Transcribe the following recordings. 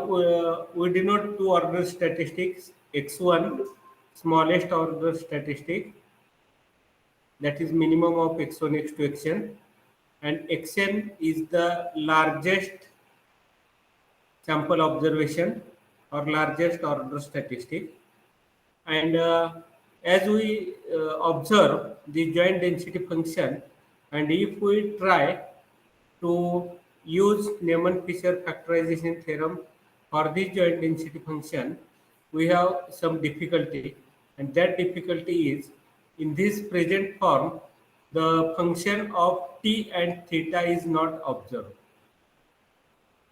we denote two order statistics, x1 smallest order statistic, that is minimum of x1 x2 xn, and xn is the largest sample observation or largest order statistic. And as we observe the joint density function, and if we try to use Neyman-Fisher factorization theorem for this joint density function, we have some difficulty, and that difficulty is in this present form the function of t and theta is not observed.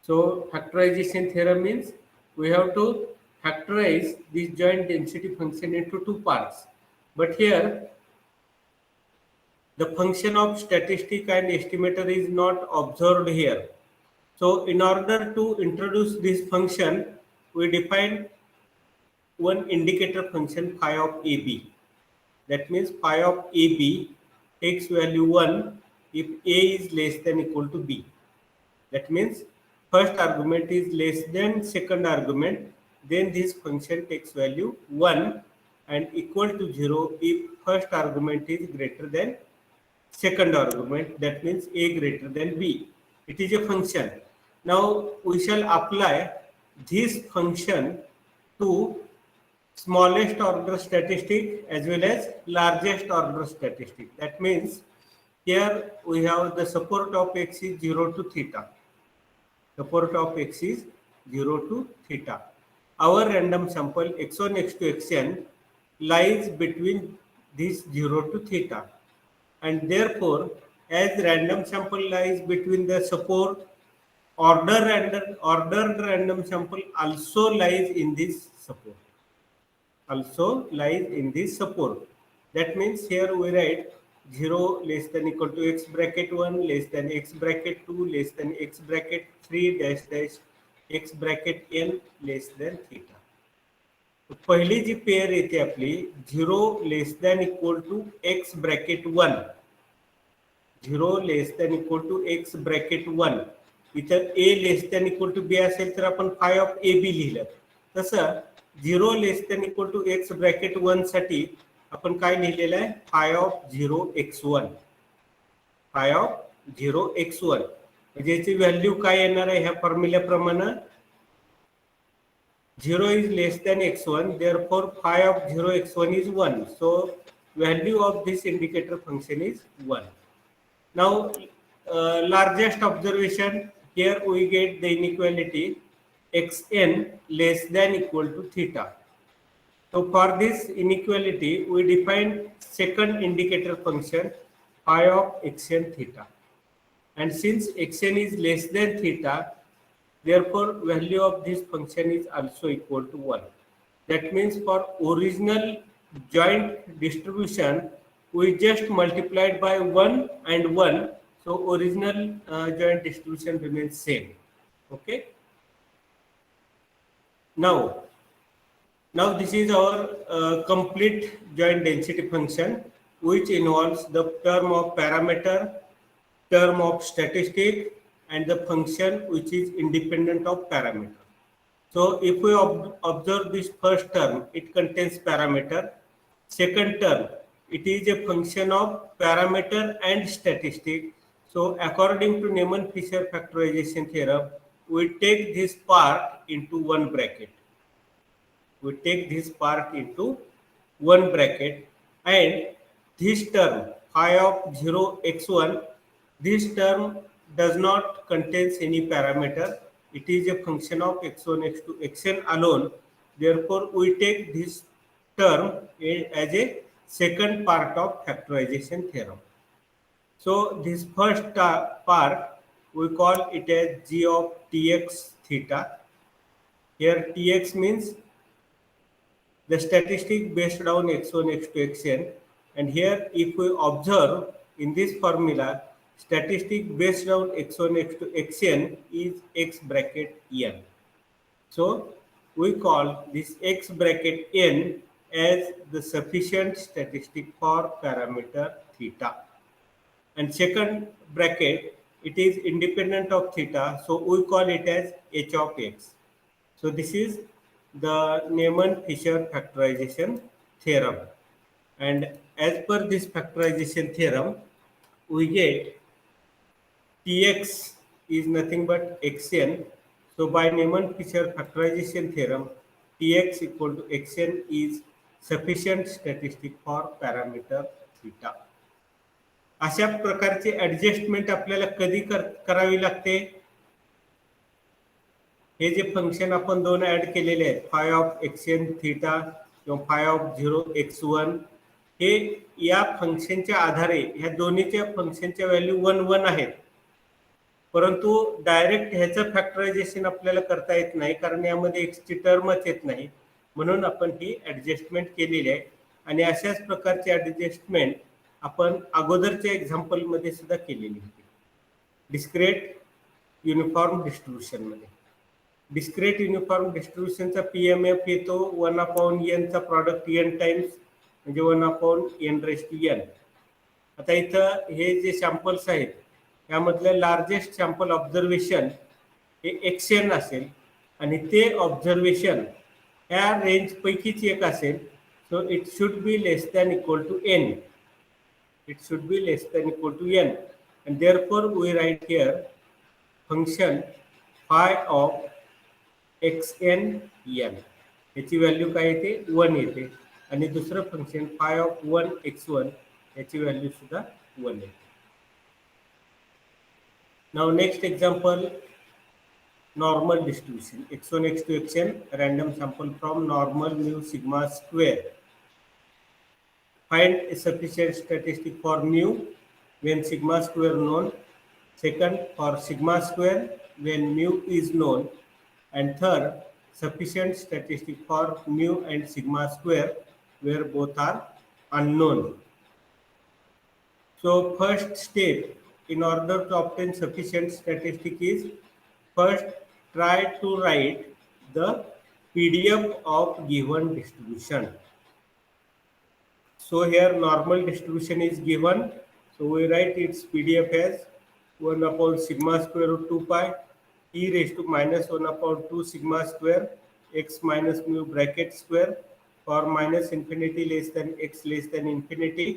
So factorization theorem means we have to factorize this joint density function into two parts. But here the function of statistic and estimator is not observed here. So in order to introduce this function, we define one indicator function phi of AB. That means phi of AB takes value 1 if A is less than equal to B. That means first argument is less than second argument, then this function takes value 1 and equal to 0 if first argument is greater than second argument, that means A greater than B. It is a function. Now we shall apply this function to smallest order statistic as well as largest order statistic. That means here we have the support of x is 0 to theta. Support of x is 0 to theta. Our random sample x1, x2, xn lies between this 0 to theta. And therefore, as random sample lies between the support, ordered random sample also lies in this support. That means here we write 0 less than equal to x bracket 1 less than x bracket 2 less than x bracket 3 dash dash x bracket n less than theta. पहिली जी pair येते आपली 0 less than equal to x bracket 1, 0 less than equal to x bracket 1. इतर A less than equal to B असेल तर आपण five of A B लिहिलं. तसं 0 less than equal to x bracket 1 साठी आपण काय लिहिलेलं आहे, five of 0 x1, five of 0 x1. म्हणजे याची व्हॅल्यू काय येणार आहे ह्या फॉर्म्युल्याप्रमाणे 0 is less than x1, therefore phi of 0 x1 is 1. So value of this indicator function is 1. Now largest observation, here we get the inequality xn less than equal to theta. So for this inequality we define second indicator function phi of xn theta, and since xn is less than theta, therefore value of this function is also equal to 1. That means for original joint distribution we just multiplied by 1 and 1, so original joint distribution remains same. Okay, now this is our complete joint density function, which involves the term of parameter, term of statistic, and the function which is independent of parameter. So if we observe this first term, it contains parameter. Second term, it is a function of parameter and statistic. So according to Neyman-Fisher factorization theorem, we take this part into one bracket. And this term phi of 0 x1, this term does not contains any parameter. It is a function of x1, x2, xn alone. Therefore we take this term as a second part of factorization theorem. So this first part we call it as g of tx theta. Here tx means the statistic based on x1, x2, xn, and here if we observe in this formula, statistic based on x1, x2, xn is x bracket n. So we call this x bracket n as the sufficient statistic for parameter theta. And second bracket, it is independent of theta, so we call it as h of x. So this is the Neyman-Fisher factorization theorem. And as per this factorization theorem, we get Tx is nothing but xn. So by Neyman-Fisher factorization theorem, Tx equal to xn is sufficient statistic for parameter theta. अशा प्रकारचे adjustment आपल्याला कधी करावी लागते? हे जे function आपण दोन ऍड केलेले आहेत, फाय ऑफ एक्सएन थीटा किंवा फाय ऑफ 0x1, हे या फंक्शनच्या आधारे ह्या दोन्हीच्या फंक्शनच्या व्हॅल्यू 1 1 आहेत, परंतु डायरेक्ट ह्याचं फॅक्टरायझेशन आपल्याला करता येत नाही, कारण यामध्ये एक्सची टर्मच येत नाही. म्हणून आपण ही ऍडजस्टमेंट केलेली आहे. आणि अशाच प्रकारची ऍडजस्टमेंट आपण अगोदरच्या एक्झाम्पलमध्ये सुद्धा केलेली होती डिस्क्रेट युनिफॉर्म डिस्ट्रीब्युशनमध्ये. डिस्क्रेट युनिफॉर्म डिस्ट्रीब्युशनचा PMF येतो 1/n चा प्रॉडक्ट n टाइम्स, म्हणजे 1/n⁻n. आता इथं हे जे सॅम्पल्स आहेत यामधलं लार्जेस्ट सॅम्पल ऑब्झर्वेशन हे xn असेल आणि ते ऑब्झर्वेशन ह्या रेंज पैकीच एक असेल. So it should be less than equal to n. It should be less than equal to n, and therefore we write here function phi of xn n. याची value काय येते? 1 येते. आणि दुसरं फंक्शन phi of 1x1 याची value सुद्धा 1 येते. Now next example, normal distribution x1 x2 xn, random sample from normal mu sigma square. Find a sufficient statistic for mu when sigma square known. Second, for sigma square when mu is known. And third, sufficient statistic for mu and sigma square where both are unknown. So first step in order to obtain sufficient statistic is first try to write the PDF of given distribution. So here normal distribution is given. So we write its PDF as 1/sigma square root 2 pi e raised to minus 1/2 sigma square x minus mu bracket square for minus infinity less than x less than infinity,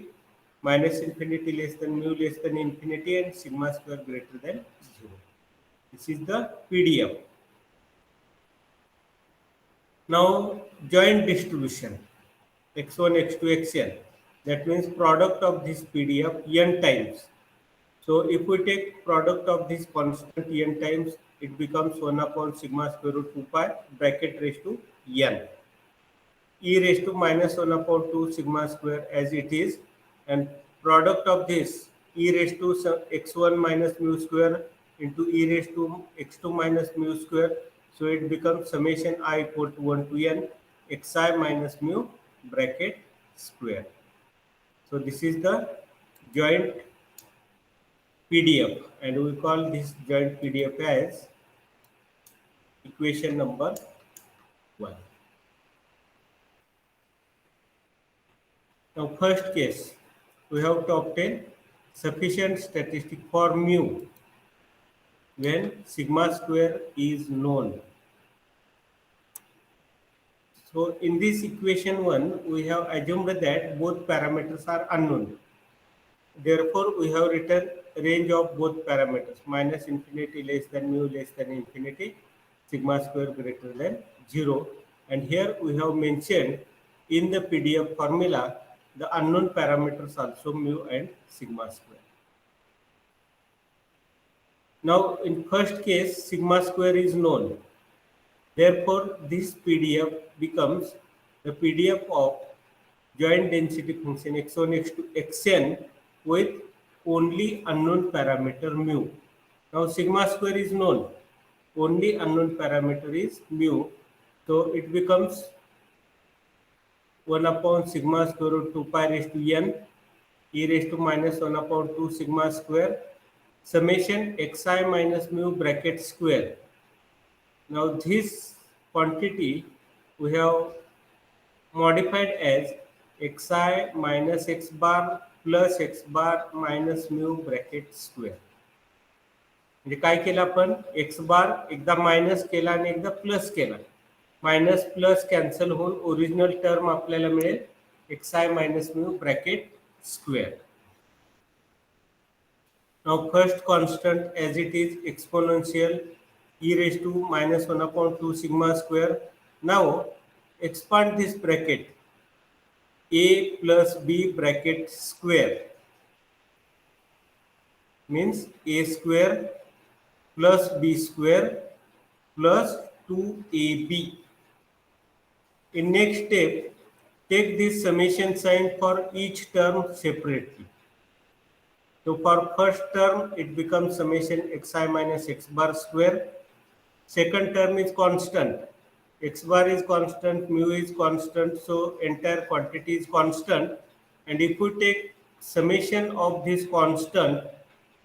minus infinity less than mu less than infinity, and sigma square greater than 0. This is the PDF. Now joint distribution x1 x2 xn, that means product of this PDF n times. So if we take product of this constant n times, it becomes 1/sigma square root 2 pi bracket raised to n e raised to minus 1/2 sigma square as it is, and product of this e raised to x1 minus mu square into e raised to x2 minus mu square. So it becomes summation I equal to 1 to n xi minus mu bracket square. So this is the joint PDF, and we call this joint PDF as equation number 1. Now first case, we have to obtain sufficient statistic for mu when sigma square is known. So in this equation 1, we have assumed that both parameters are unknown. Therefore, we have written range of both parameters, minus infinity less than mu less than infinity, sigma square greater than 0. And here we have mentioned in the PDF formula the unknown parameters also, mu and sigma square. Now in first case, sigma square is known. Therefore, this PDF becomes the PDF of joint density function x1 x2 xn with only unknown parameter mu. Now sigma square is known, only unknown parameter is mu. So it becomes 1/sigma square root 2 pi raised to n e raised to minus 1/2 sigma square summation xi minus mu bracket square. Now this quantity we have modified as xi minus x bar plus x bar minus mu bracket square. म्हणजे काय केलं आपण, x बार एकदा minus केला आणि एकदा plus केला. Minus plus cancel होऊन ओरिजिनल टर्म आपल्याला मिळेल X I minus mu bracket square. Now first constant as it is exponential e raised to minus 1 upon 2 sigma square. Now expand this bracket a plus b bracket square means a square plus b square plus 2ab. In next step, take this summation sign for each term separately. So for first term, it becomes summation xi minus x bar square. Second term is constant. X bar is constant, mu is constant, so entire quantity is constant. And if we take summation of this constant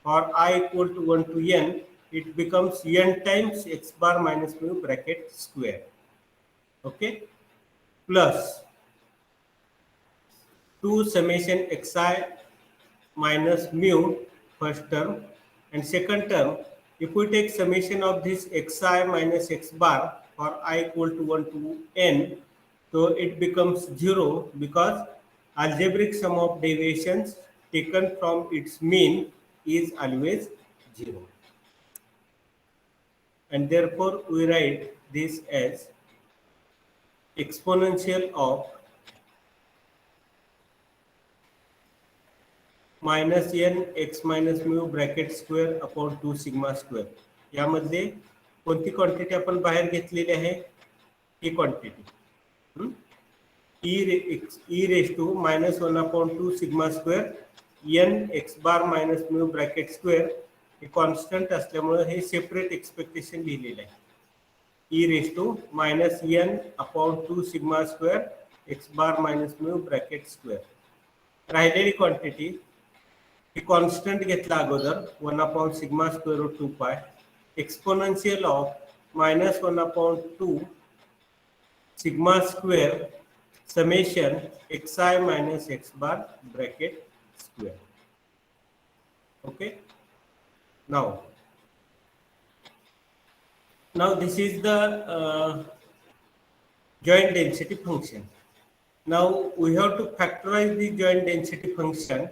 for I equal to 1 to n, it becomes n times x bar minus mu bracket square. Okay? Plus 2 summation xi minus mu first term, and second term, if we take summation of this xi minus x bar for I equal to 1 to n, so it becomes 0 because algebraic sum of deviations taken from its mean is always 0. And therefore we write this as exponential of minus n x minus mu bracket square upon 2 sigma square. यामध्ये कोणती quantity आपण बाहेर घेतलेली आहे, ही quantity e raise to minus 1 upon 2 sigma square n x bar minus mu bracket square. हे constant असल्यामुळे हे सेपरेट एक्सपेक्टेशन लिहिलेलं आहे. E raise to minus n upon 2 sigma square x bar minus mu bracket square. राहिलेली quantity constant घेतला अगोदर 1 upon sigma square route 2 पाय exponential of minus 1 upon 2 sigma square summation X I minus x bar bracket square. Okay, now this is the joint density function. Now we have to factorize the joint density function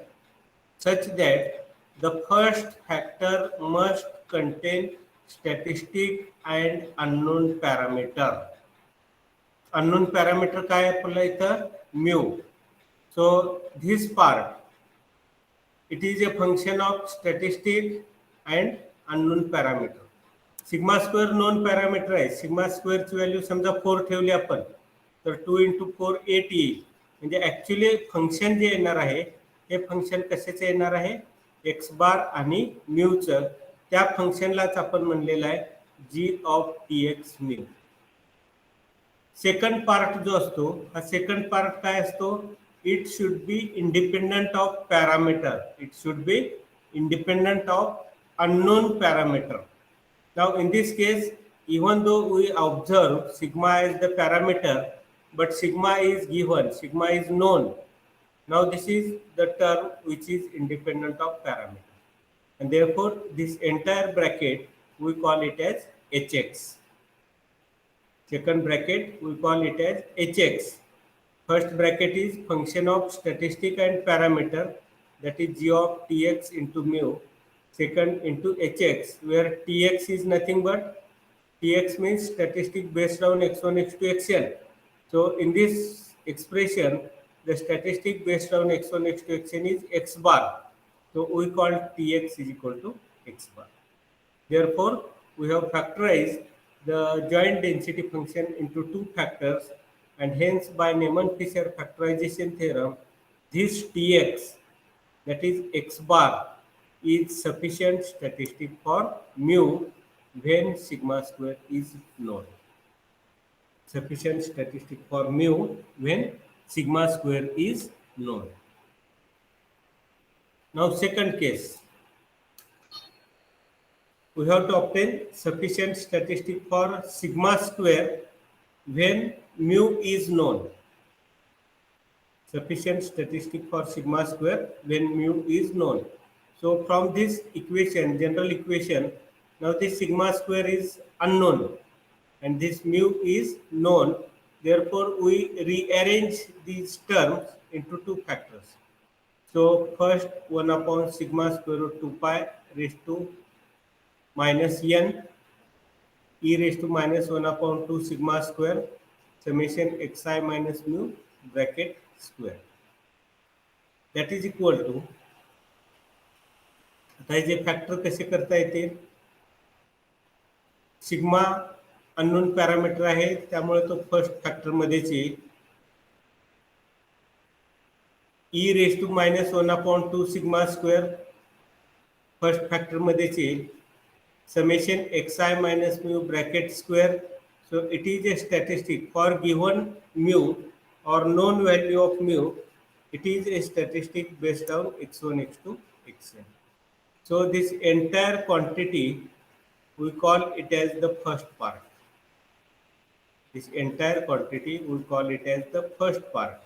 such that the first factor must contain statistic and unknown parameter. Unknown parameter काय आपल्याला इथं mu. So this part, it is a function of statistic and unknown parameter. Sigma square non parameter आहे. Sigma स्क्वेअरची value समजा 4 ठेवली आपण तर 2 into 4 8 येईल. म्हणजे ॲक्च्युली फंक्शन जे येणार आहे हे फंक्शन कशाचं येणार आहे, एक्स बार आणि म्यूचं. त्या फंक्शनलाच आपण म्हणलेलं आहे g of T x mu. Second part जो असतो, हा सेकंड पार्ट काय असतो, it should be independent of parameter. It should be independent of unknown parameter. Now in this case, even though we observe sigma as the parameter, but sigma is given, sigma is known. Now this is the term which is independent of parameter, and therefore this entire bracket we call it as hx. Second bracket we call it as hx. First bracket is function of statistic and parameter, that is g of tx into mu. Second into hx, where tx is nothing but tx means statistic based on x1 x2 xn. So in this expression the statistic based on x1 x2 xn is x bar. So we call tx is equal to x bar. Therefore we have factorized the joint density function into two factors, and hence by Neyman-Fisher factorization theorem this tx, that is x bar, is sufficient statistic for mu when sigma square is known. Sufficient statistic for mu when sigma square is known. Now second case, we have to obtain sufficient statistic for sigma square when mu is known. Sufficient statistic for sigma square when mu is known. So from this equation, general equation, Now this sigma square is unknown and this mu is known. Therefore, we rearrange these terms into two factors. So first 1 upon sigma square root 2 pi raised to minus n e raised to minus 1 upon 2 sigma square summation xi minus mu bracket square. That is equal to, आता हे जे factor कसे करता येतील, sigma unknown parameter आहे त्यामुळे तो first factor मध्येच येईल. E raise to minus 1 upon 2 sigma square first factor मध्येच येईल. Summation xi minus mu bracket square. So it is a statistic for given mu or known value of mu. It is a statistic based on x1, x2, xn. So this entire quantity we call it as the first part. This entire quantity we call it as the first part.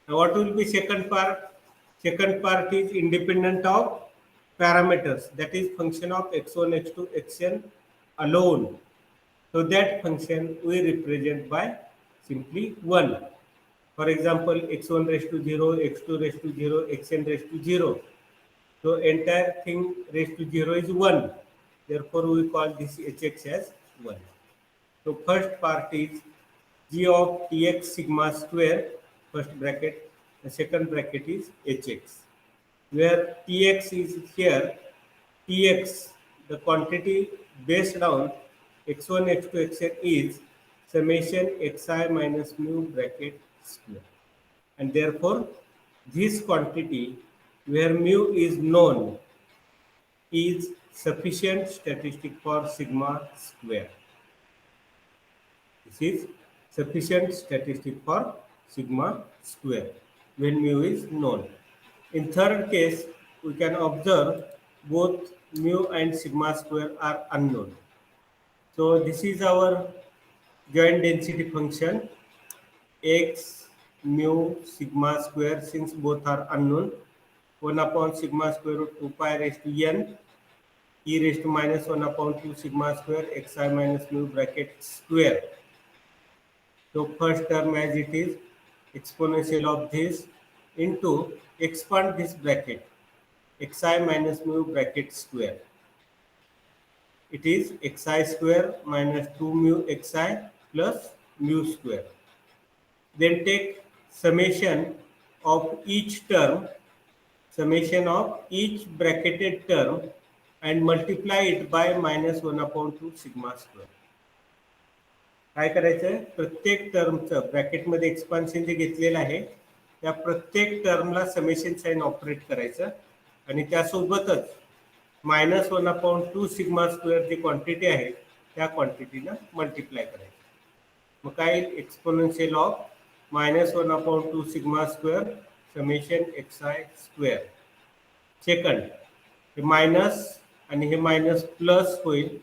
Now what will be second part? Second part is independent of parameters, that is function of x1, x2, xn alone. So that function we represent by simply 1. For example, x1 raised to 0, x2 raised to 0, xn raised to 0. So entire thing raised to 0 is 1. Therefore, we call this hx as 1. So first part is g of tx sigma square, first bracket, the second bracket is hx. Where tx is here, tx, the quantity based on x1, x2, xn is summation xi minus mu bracket square. And therefore, this quantity where mu is known is sufficient statistic for sigma square. This is sufficient statistic for sigma square when mu is known. In third case, we can observe both mu and sigma square are unknown. So this is our joint density function x mu sigma square, since both are unknown. 1 upon sigma square root 2 pi raised to n e raised to minus 1 upon 2 sigma square xi minus mu bracket square. So first term as it is, exponential of this into, expand this bracket, xi minus mu bracket square. It is xi square minus 2 mu xi plus mu square. Then take summation of each term, summation of each bracketed term and multiply it by minus 1 upon 2 sigma square. काय करायचं आहे, प्रत्येक टर्मचं ब्रॅकेटमध्ये expansion जे घेतलेलं आहे त्या प्रत्येक टर्मला summation sign operate करायचं आणि त्यासोबतच मायनस 1 अपॉन 2 सिग्मा स्क्वेअर जी क्वांटिटी आहे त्या क्वांटिटीनं मल्टिप्लाय करायचं. मग काय exponential of minus 1 upon 2 sigma square summation xi square. Second हे मायनस आणि हे मायनस प्लस होईल,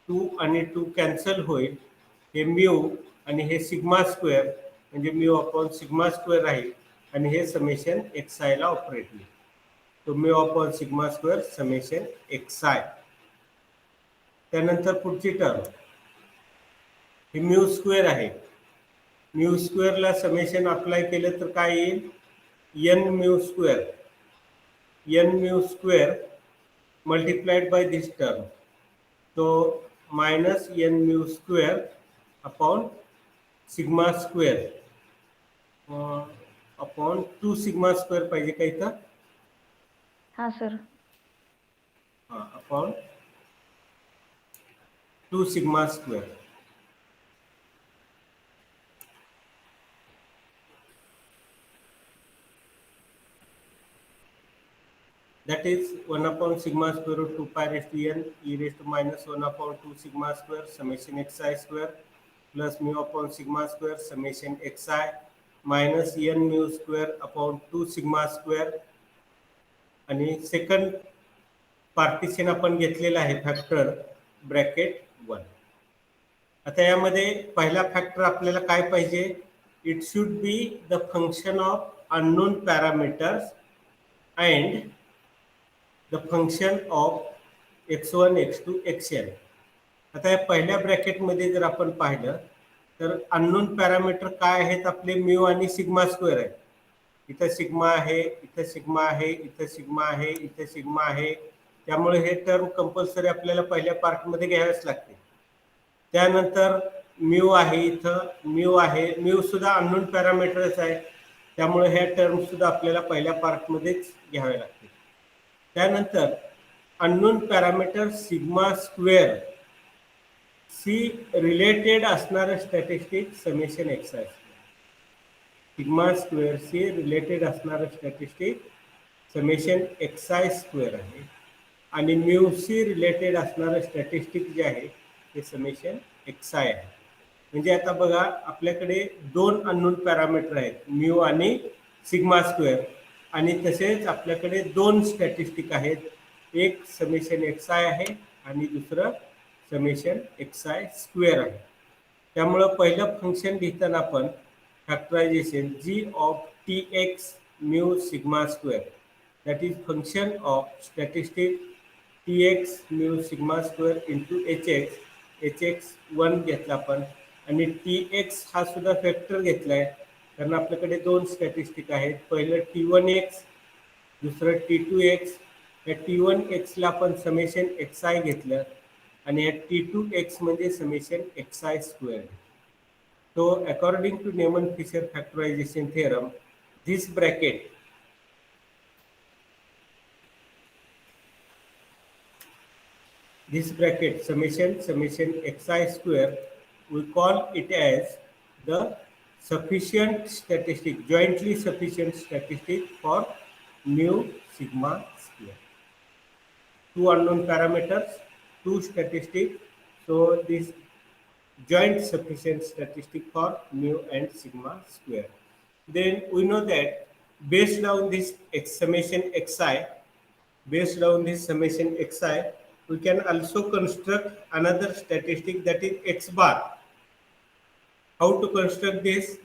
2 आणि 2 कॅन्सल होईल, हे म्यू आणि हे सिग्मा स्क्वेअर म्हणजे म्यू अपॉन सिग्मा स्क्वेअर राहील आणि हे समेशन xi ला ऑपरेट होईल. तो mu upon sigma square summation xi. त्यानंतर पुढची टर्म ही म्यू स्क्वेअर आहे. म्यू स्क्वेअरला समेशन अप्लाय केलं तर काय येईल, n mu square, n mu square multiplied by this term. तो minus n mu square upon sigma square upon 2 sigma square पाहिजे का इथं? हाँ सर. हाँ, upon 2 sigma square. That is 1 upon sigma square root 2 pi raised to n e raised to minus 1 upon 2 sigma square summation xi square plus mu upon sigma square summation xi minus n mu square upon 2 sigma square. आणि second partition आपण घेतलेला आहे factor bracket 1. आता यामध्ये पहिला factor आपल्याला काय पाहिजे, it should be the function of unknown parameters and the function of x1 x2 xn. आता या पहिल्या ब्रॅकेटमध्ये जर आपण पाहिलं तर अननोन पॅरामीटर काय आहेत आपले म्यू आणि सिग्मा स्क्वेअर आहे. इथं सिग्मा आहे, इथं सिग्मा आहे, इथं सिग्मा आहे, इथं सिग्मा आहे. त्यामुळे हे टर्म कंपल्सरी आपल्याला पहिल्या पार्टमध्ये घ्यावेच लागते. त्यानंतर म्यू आहे, इथं म्यू आहे, म्यू सुद्धा अननोन पॅरामीटरच आहे. त्यामुळे ह्या टर्म सुद्धा आपल्याला पहिल्या पार्टमध्येच घ्यावे लागते. त्यानंतर अननोन पॅरामीटर सिग्मा स्क्वेअर सी रिलेटेड असणारं स्टॅटिस्टिक समेशन एक्स आहे. सिग्मा स्क्वेअर सी रिलेटेड असणारं statistic summation x I square आहे आणि म्यू सी रिलेटेड असणारं स्टॅटिस्टिक जे आहे ते समेशन एक्स आय आहे. म्हणजे आता बघा आपल्याकडे दोन अननोन पॅरामीटर आहेत, म्यू आणि सिग्मा स्क्वेअर, आणि तसेच आपल्याकडे दोन स्टॅटिस्टिक आहेत, एक समेशन एक्स आय आहे आणि दुसरं समेशन एक्स आय स्क्वेअर आहे. त्यामुळं पहिलं फंक्शन लिहिताना आपण factorization G of T x mu sigma square that is function of statistic T x mu sigma square into H X 1 घेतला आपण आणि टी एक्स हा सुद्धा फॅक्टर घेतला आहे कारण आपल्याकडे दोन स्टॅटिस्टिक आहेत, पहिलं T1 एक्स दुसरं T2 एक्स. या T1 एक्सला आपण समेशन एक्स आय घेतलं आणि या T2 एक्स म्हणजे summation x I square. So according to Neyman-Fisher factorization theorem, this bracket summation xi square, we call it as the sufficient statistic, jointly sufficient statistic for mu sigma square. Two unknown parameters, two statistics, so this joint sufficient statistic for mu and sigma square. Then we know that based on this summation xi, we can also construct another statistic, that is x bar. How to construct this?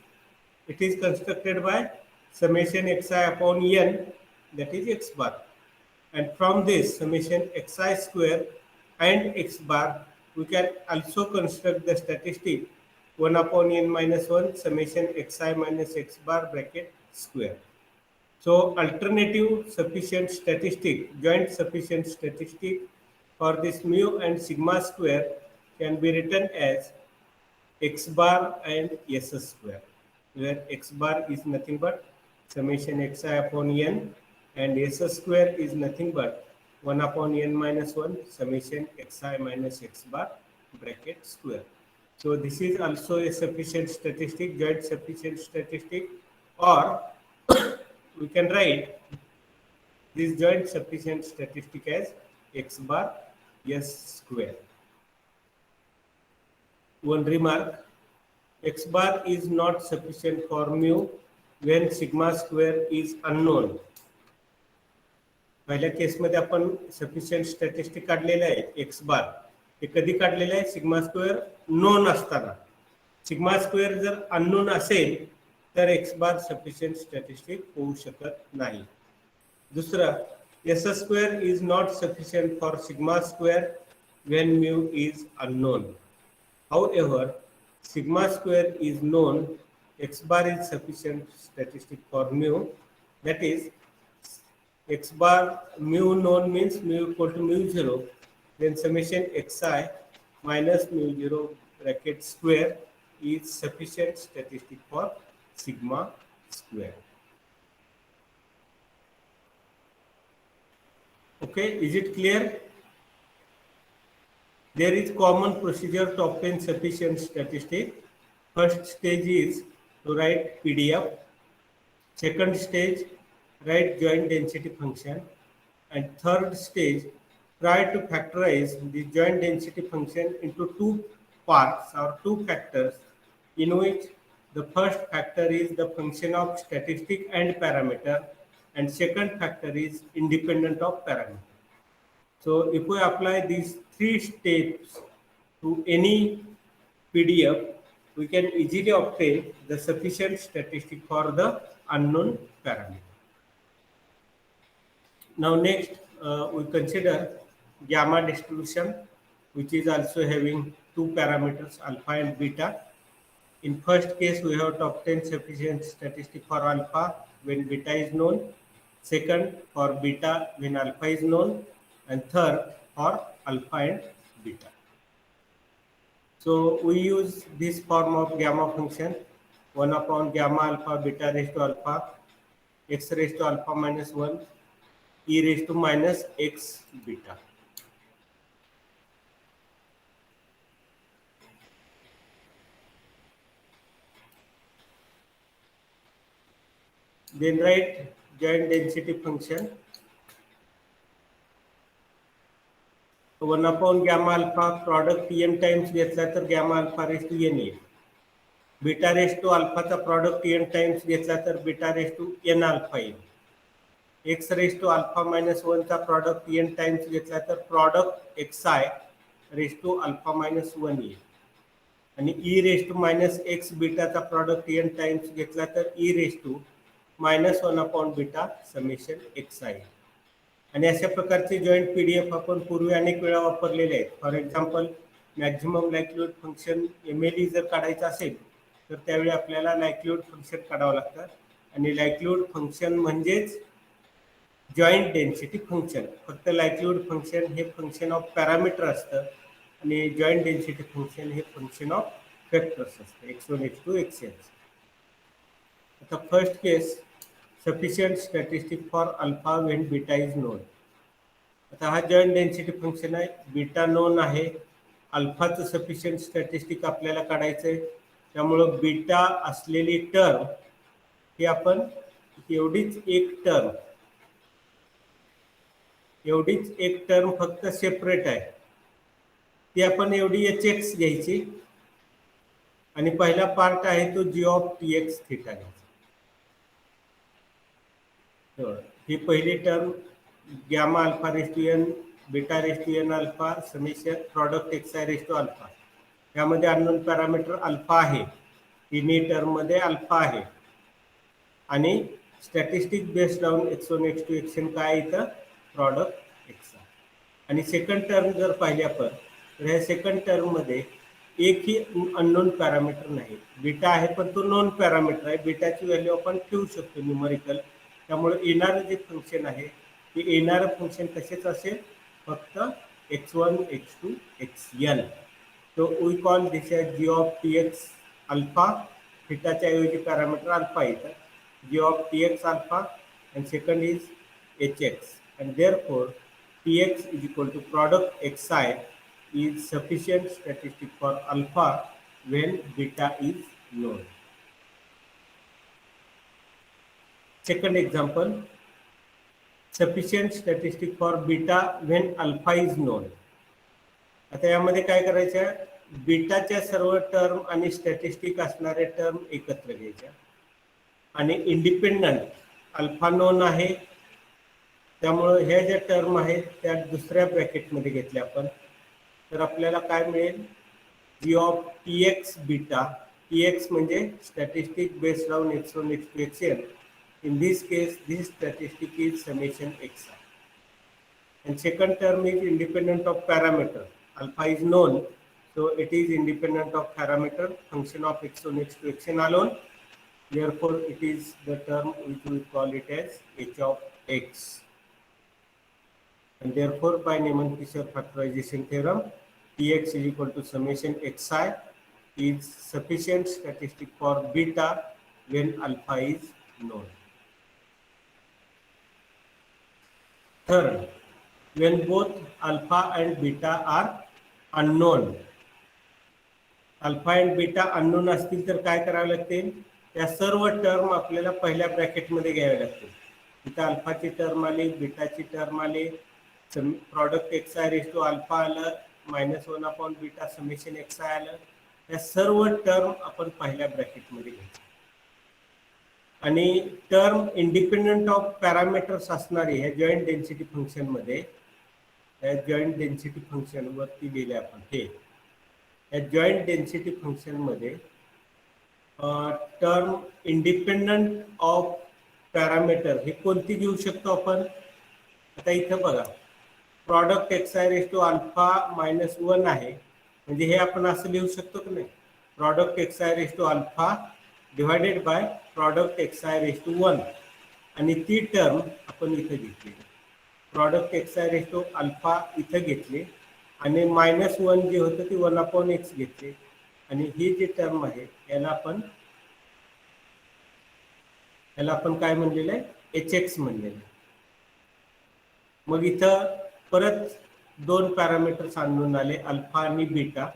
It is constructed by summation xi upon n, that is x bar. And from this summation xi square and x bar, we can also construct the statistic 1 upon n minus 1 summation xi minus x bar bracket square. So alternative sufficient statistic, joint sufficient statistic for this mu and sigma square can be written as x bar and s square, where x bar is nothing but summation xi upon n and s square is nothing but 1 upon n minus 1 summation xi minus x bar bracket square. So this is also a sufficient statistic, joint sufficient statistic, or we can write this joint sufficient statistic as x bar s square. One remark, x bar is not sufficient for mu when sigma square is unknown. पहिल्या केसमध्ये आपण sufficient statistic काढलेलं आहे x बार, हे कधी काढलेलं आहे? Sigma square non असताना. सिग्मा स्क्वेअर जर अननोन असेल तर एक्स बार सफिशियंट स्टॅटिस्टिक होऊ शकत नाही. दुसरं, S square is not sufficient for sigma square when mu is unknown. However, sigma square is known, x bar is sufficient statistic for mu, that is x bar mu known means mu equal to mu 0, then summation xi minus mu 0 bracket square is sufficient statistic for sigma square. Okay, is it clear? There is common procedure to obtain sufficient statistic. First stage is to write PDF. Second stage, write joint density function. And third stage, try to factorize the joint density function into two parts or two factors, in which the first factor is the function of statistic and parameter, and second factor is independent of parameter. So if we apply these three steps to any PDF, we can easily obtain the sufficient statistic for the unknown parameter. Now next, we consider gamma distribution, which is also having two parameters, alpha and beta. In first case, we have to obtain sufficient statistic for alpha when beta is known. Second, for beta when alpha is known. And third, for alpha and beta. So we use this form of gamma function, 1 upon gamma alpha beta raised to alpha, x raised to alpha minus 1, e raised to minus x beta. Then write joint density function, 1 upon gamma alpha product n times घेतला तर gamma alpha raised to n येईल. Beta raise to अल्फाचा product n times घेतला तर beta raise to n alpha येईल. X raise to alpha minus 1 चा product n times घेतला तर product xi raise to alpha minus 1 येईल. आणि e raise to minus x बीटाचा प्रॉडक्ट n टाइम्स घेतला तर e raise to minus 1 upon beta summation xi. आणि अशा प्रकारचे जॉईंट PDF आपण पूर्वी अनेक वेळा वापरलेले आहेत. For example maximum likelihood function MLE जर काढायचं असेल तर त्यावेळी आपल्याला लाईक्लीहुड फंक्शन काढावं लागतं. आणि लाईक्लीहुड फंक्शन म्हणजेच जॉईंट डेन्सिटी फंक्शन. फक्त लाईक्लीहुड फंक्शन हे फंक्शन ऑफ पॅरामीटर असतं आणि जॉईंट डेन्सिटी फंक्शन हे फंक्शन ऑफ वेक्टर्स असतं, x1 x2 xn. आता first case, sufficient statistic for alpha when beta is known. आता हा जॉइंट डेन्सिटी फंक्शन आहे, बीटा नोन आहे, अल्फाचं सफिशियंट स्टॅटिस्टिक आपल्याला काढायचं आहे. त्यामुळं बीटा असलेली टर्म ही आपण एवढीच एक टर्म फक्त सेपरेट आहे, ती आपण एवढी hx घ्यायची आणि पहिला पार्ट आहे तो g ऑफ tx थीटा घ्यायचा. ही पहिली term gamma alpha raise to N beta raise to N alpha summation product X raise to alpha. यामध्ये अननोन पॅरामीटर अल्फा आहे, तिन्ही टर्म मध्ये अल्फा आहे. आणि statistic based on x1 x2 xn काय इथं प्रॉडक्ट एक्स. आणि सेकंड टर्म जर पाहिली आपण तर ह्या सेकंड टर्म मध्ये एकही अननोन पॅरामीटर नाही. बीटा आहे पण तो नॉन पॅरामीटर आहे, बीटाची व्हॅल्यू आपण ठेवू शकतो न्यूमरिकल. त्यामुळे येणारं जे फंक्शन आहे ते येणारं फंक्शन कशाच असेल, फक्त x1 x2 xn. तो we call this as g of tx alpha. थीटाच्या ऐवजी पॅरामीटर अल्फा येतं, g of tx alpha and second is hx, and therefore tx is equal to product xi is sufficient statistic for alpha when beta is known. Second example, sufficient statistic for beta when alpha is known. आता यामध्ये काय करायचं, बीटाच्या सर्व term आणि statistic असणारे term एकत्र घ्यायच्या आणि इंडिपेंडंट अल्फा नोन आहे त्यामुळे ह्या ज्या टर्म आहेत त्या दुसऱ्या ब्रॅकेटमध्ये घेतल्या आपण तर आपल्याला काय मिळेल, g of tx beta. tx म्हणजे statistic based on x1 x2 xn. In this case, this statistic is summation xi. And second term is independent of parameter. Alpha is known, so it is independent of parameter, function of x1, x2, xn alone. Therefore, it is the term which we call it as h of x. And therefore, by Neyman-Fisher factorization theorem, tx is equal to summation xi is sufficient statistic for beta when alpha is known. Third, when both alpha and beta are unknown. Alpha and beta unknown असतील तर काय करावे लागतील, त्या सर्व term आपल्याला पहिल्या ब्रॅकेटमध्ये घ्यावे लागतील. इथं अल्फाची टर्म आली, बीटाची टर्म आली, product x I raise to alpha आलं, -1 upon beta summation x I आलं. त्या सर्व टर्म आपण पहिल्या ब्रॅकेटमध्ये घ्यायचं. आणि टर्म इंडिपेंडंट ऑफ पॅरामीटर्स असणारे ह्या जॉईंट डेन्सिटी फंक्शन मध्ये, ह्या जॉईंट डेन्सिटी फंक्शन वरती लिहिले आपण हे, या जॉईंट डेन्सिटी फंक्शन मध्ये टर्म इंडिपेंडंट ऑफ पॅरामीटर हे कोणती घेऊ शकतो आपण. आता इथं बघा, product x I raise to alpha minus 1 आहे, म्हणजे हे आपण असं लिहू शकतो की नाही, product x I raise to alpha divided by product x I raise to 1, आणि ती टर्म आपण इथं घेतली, product x I raise to alpha इथं घेतली आणि -1 जे होतं ते 1/x घेतले, आणि ही जी टर्म आहे याला आपण काय म्हणलेलं आहे, hx म्हणलेलं आहे. मग इथं परत 2 पॅरामीटर्स आणून आले, अल्फा आणि बीटा,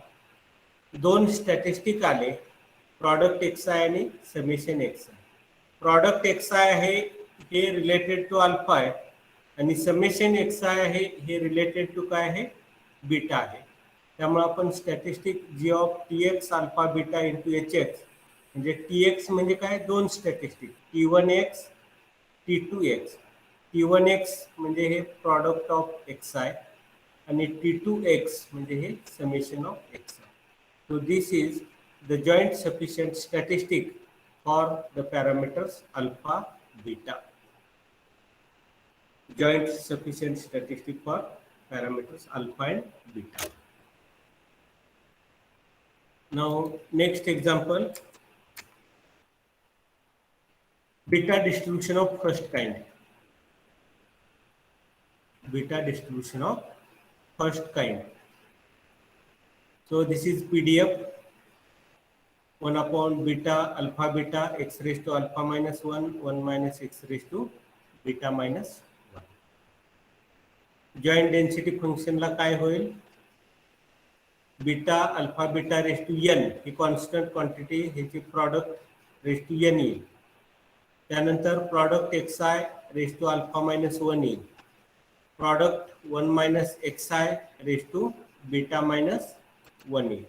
2 स्टॅटिस्टिक आले, प्रॉडक्ट एक्स आय आणि summation X I. Product X I आहे हे रिलेटेड टू अल्फा आहे, आणि समेशन एक्स आय आहे हे रिलेटेड टू काय आहे, बीटा आहे. त्यामुळे आपण statistic G of T X alpha beta into H X, म्हणजे टी एक्स म्हणजे काय, 2 स्टॅटिस्टिक T1x T2x. T1x म्हणजे हे प्रॉडक्ट ऑफ एक्स आय आणि T2x म्हणजे हे summation of X I. So this is the joint sufficient statistic for the parameters alpha beta. Joint sufficient statistic for parameters alpha and beta. Now next example, beta distribution of first kind. Beta distribution of first kind. So this is PDF 1 upon beta alpha beta x raised to alpha minus 1 1 minus x raised to beta minus 1. Joint density function ला काय होईल, beta alpha beta raise to N ही constant quantity, ह्याची product raise to N येईल. त्यानंतर product x I raise to alpha minus 1 येईल, product 1 minus X I raise to beta minus 1 येईल.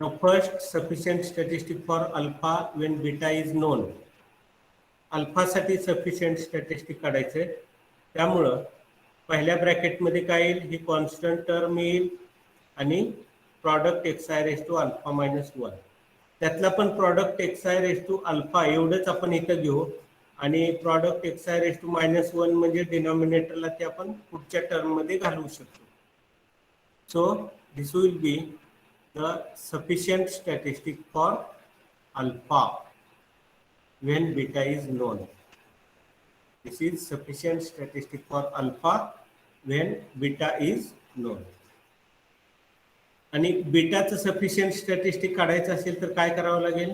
Now first sufficient statistic for alpha when beta is known. अल्फासाठी sufficient statistic काढायचे, त्यामुळं पहिल्या ब्रॅकेटमध्ये काय येईल, ही कॉन्स्टंट टर्म येईल आणि product x I raise to alpha minus 1, त्यातला पण product x I raise to alpha एवढंच आपण इथं घेऊ, आणि product x I raise to -1 म्हणजे डिनॉमिनेटरला ते आपण पुढच्या टर्ममध्ये घालवू शकतो. So this will be the sufficient statistic for alpha when beta is known. This is sufficient statistic for alpha when beta is known. आणि बीटाचं सफिशियंट स्टॅटिस्टिक काढायचं असेल तर काय करावं लागेल,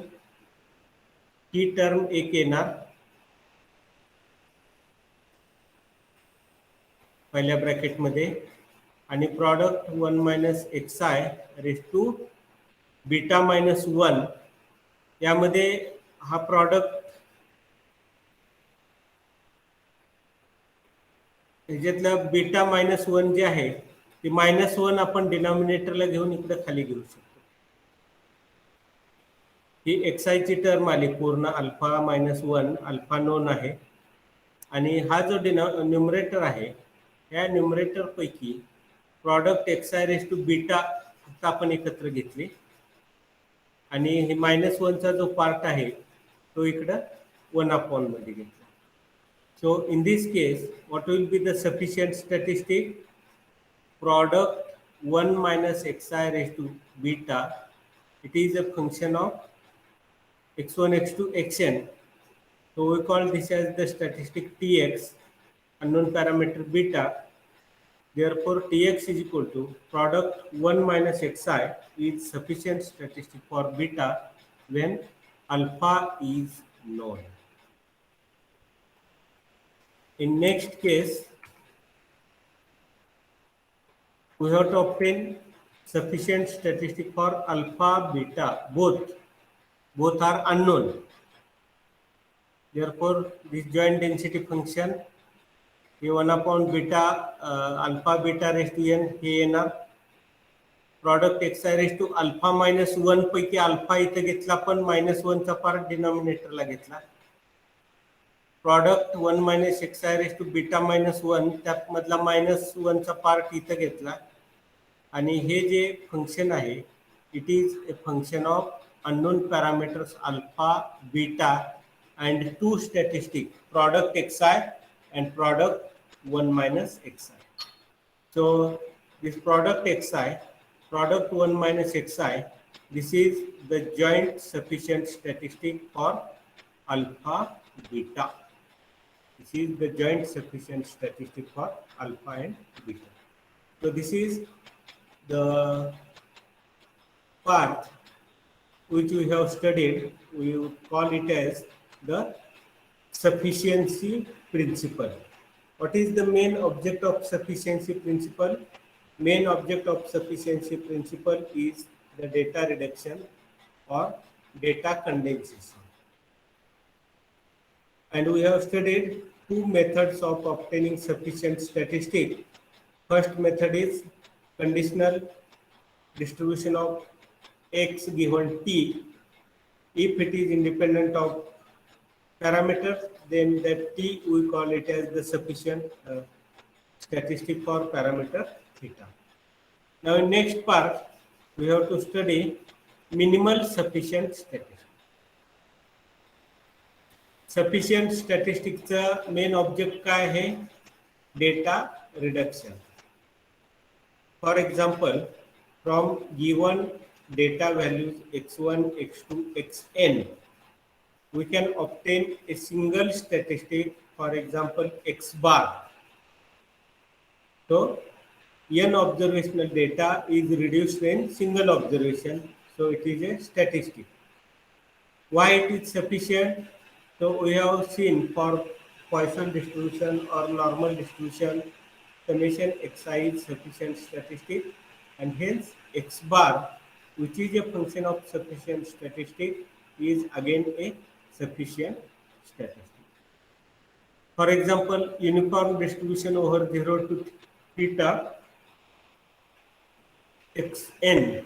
ही टर्म एक येणार पहिल्या ब्रॅकेटमध्ये, आणि product 1 minus X I raise to beta minus 1, यामध्ये हा प्रॉडक्ट ह्याच्यातलं बीटा -1 जे आहे ते -1 आपण डिनॉमिनेटरला घेऊन इकडे खाली घेऊ शकतो. ही एक्स आय ची टर्म आली पूर्ण, अल्फा -1 अल्फा नोन आहे, आणि हा जो न्यूमरेटर आहे या न्यूमरेटर पैकी product x I raise to beta फक्त आपण एकत्र घेतले, आणि हे -1चा जो पार्ट आहे तो इकडं 1/1 मध्ये घेतला. So in this case, what will be the sufficient statistic? Product 1 minus xi raised to beta, it is a function of x1, x2, xn. So we call this as the statistic Tx, unknown parameter beta. Therefore, Tx is equal to product 1 minus xi is sufficient statistic for beta when alpha is known. In next case, we have to obtain sufficient statistic for alpha, beta, both are unknown. Therefore, this joint density function, हे 1 beta alpha beta raised to n हे येणार, product x I raise to alpha -1 पैकी alpha इथं घेतला, पण -1चा part डिनॉमिनेटरला घेतला, product 1 minus X I raise to beta -1 त्यामधला -1चा पार्ट इथं घेतला, आणि हे जे फंक्शन आहे it is a function of unknown parameters alpha beta and two statistics, product xi and product 1 minus xi. So this product xi, product 1 minus xi, this is the joint sufficient statistic for alpha beta. This is the joint sufficient statistic for alpha and beta. So this is the part which we have studied. We would call it as the sufficiency principle. What is the main object of sufficiency principle? Main object of sufficiency principle is the data reduction or data condensation. And we have studied two methods of obtaining sufficient statistic. First method is conditional distribution of x given t. If it is independent of parameters, then that t we call it as the sufficient statistic for parameter theta. Now in next part we have to study minimal sufficient statistic. Sufficient स्टॅटिस्टिकचा main object काय आहे? Data reduction. For example, from given data values x1, x2, xn, we can obtain a single statistic, for example x bar. So n observational data is reduced in single observation, so it is a statistic. Why it is sufficient? So we have seen for Poisson distribution or normal distribution, summation xi is sufficient statistic, and hence x bar, which is a function of sufficient statistic, is again a sufficient statistic. For example, uniform distribution over 0 to theta xn,